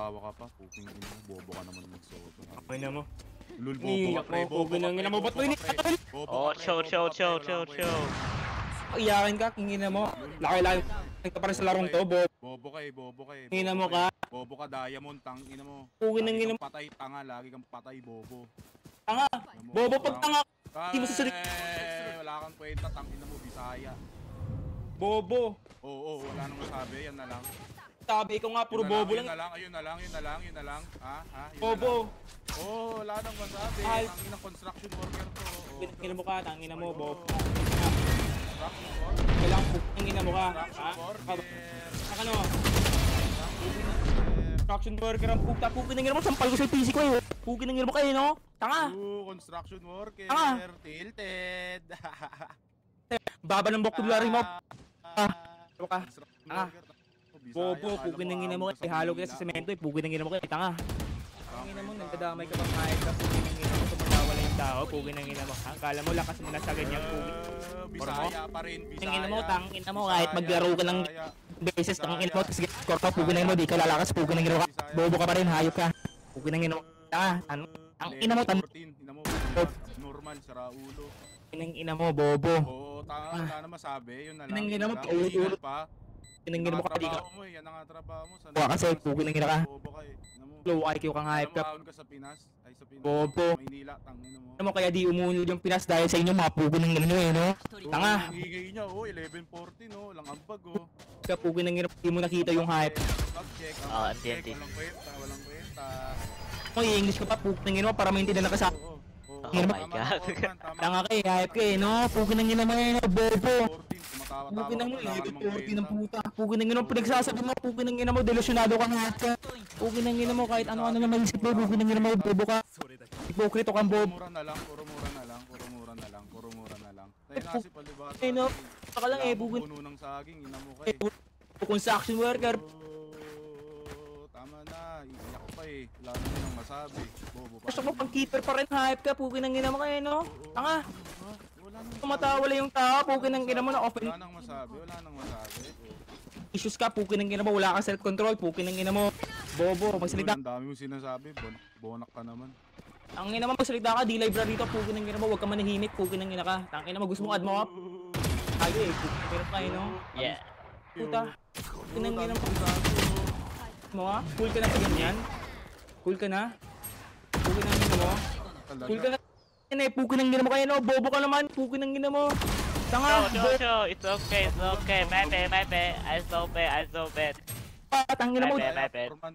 Tawa ka pa, puking ina mo, bobo ka naman magsoba. Ay na mo. Lul, bobo ka pre, bobo ka pre, mo. Ba't mo Oh, chill. Iyakin ka, kingin na mo. Laki-laki ka pa rin sa larong to, Bob. Bobo ka eh, bobo ka eh. Ina mo ka. Bobo ka, diamond, tang ina mo. Pugin ng Lagi ina kang mo. patay, tanga, lagi kang patay, bobo. Tanga. Bobo pag tanga. Di mo susunod. Wala kang kwenta, tang ina mo, Bisaya. Bobo. Oo, wala nang masabi, yan na lang. Sabi ko nga, puro bobo lang. Ayun na lang. Ha? Bobo. Oo, wala nang masabi. Ay. Ang inang construction worker to. Kingin mo ka, tangin na mo, Bob. Construction worker. Kailangan kingin na mo ka. Construction worker. Ano? Construction worker ang pugta. Pugin ng ina mo, sampal ko sa PC ko eh. Pugin ng ina mo kayo, no? Tanga. Construction worker. Tanga. Tilted. Baba ng vocabulary mo. Ano ka? Construction Tanga. worker. Bobo, pugin ng ina mo kayo. Ihalo kita sa semento eh. Pugin ng ina mo kayo. Tanga. Pugin ng ina mo, nagdadamay ka pang kahit ka. Pugin ng ina mo, tumutawala yung tao. Pugin ng ina mo. Akala mo lakas mo na sa ganyan. Pugin. Bisaya pa rin, Bisaya. Tangin mo, tangin mo kahit maglaro ka ng beses, tangin mo, tapos score pa, pugin ng ina mo, di ka lalakas, pugin ng ina mo, bobo ka pa rin, hayop ka, pugin ng ina mo, ang ina mo, normal, sara ulo. ng ina mo, bobo, Oo, tanga, wala na masabi, yun na lang. ng ina mo, Paulit-ulit pa. ng ina mo ka, di ka, Yan ang trabaho mo. kasi pugin ng ina ka, Bobo ka eh. low IQ kang hayop ka, Ka sa Pinas, ay sa Pinas. Bobo. Maynila, tangin mo. ina mo, kaya di umunod yung Pinas dahil sa inyo, mga pugin ng ina nyo eh, no, tanga, Hingigay niya, 11:40 no, lang ambag kaya pugin ng ina mo, di mo nakita yung hype, Check, TNT. walang kwenta. kung i-English ka pa, pugin ng ina mo, para maintindihan na ka sa, Oh my God. tanga ka eh, hype ka eh, no, pugin ng ina mo eh, no, bobo, 14, pugin ng ina mo, 40 ng puta, pugin ng ina mo, pinagsasabi mo, pugin ng ina mo, delusionado ka nga ka, pugin ng ina mo, kahit ano-ano na maisip mo, pugin ng ina mo, bobo ka, hipokrito kang bobo, Puro mura na lang. Tayo na si Palibata. eh, no, saka lang eh, pugin, Puno ng saging, ina mo kay. construction worker, Tama na, iiyak pa eh. Wala naman ang masabi. Bobo pa. gusto mo pang keeper pa rin, hype ka, pugin ng ina mo kayo, no, tanga, Wala nang tumatawala yung tao, pugin ng ina mo na open, Wala nang masabi. issues ka, pugin ng ina mo, wala kang self-control, pugin ng ina mo, bobo, magsalita, Ang dami mong sinasabi. Bonak ka naman. ang ina mo, magsalita ka, di library rito, pugin ng ina mo, huwag ka manahimik, pugin ng ina ka, tangin na mo, gusto mo add mo up, tayo eh, pugin kayo, no, Yeah. puta, pugin ng ina mo, mo ha, cool ka na sa ganyan, cool ka na, pugin ng ina mo, cool ka na, pugin ng ina mo kayo, no, bobo ka naman, pugin ng ina mo, tanga, Chill. It's okay. My bad. I so bad. tangin na mo, My bad. Forman.